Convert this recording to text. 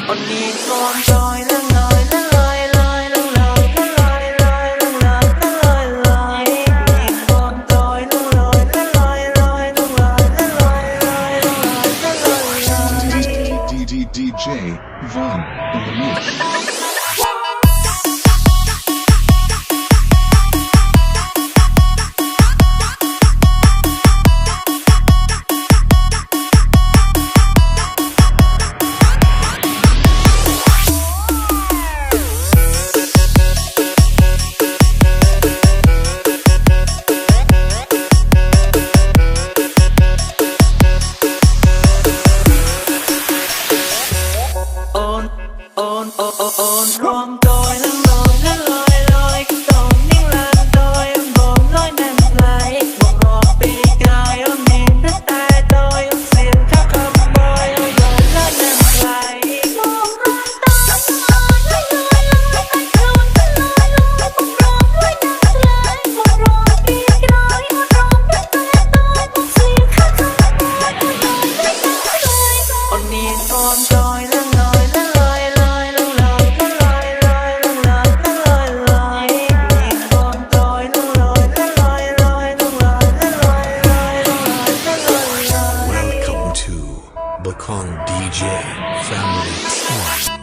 Ôn nhìn con trôi lưng lời lưng lời lời lưng lời lưng lời lời lưng lời lưng lời lời nhìn con trôi lưng lời lưng lời lời lưng lời lưng lời lời lưng lời lưng lời DJ Von in the mix. Ôn con trôi lưng lời lời còn những lần tôi buồn lối nằm lại một ngọt bị cay ôm nhìn rất ai tôi ôm xiên khắp không môi ôm rồi lối nằm lại một con tóc lối lối anh thương lối lối một rồi lối nằm lại một rồi bị cay một rồi rất ai tôi ôm xiên khắp không môi ôm rồi lối nằm lại ôn nhìn con trôi lưng lời Bacon DJ Family Time.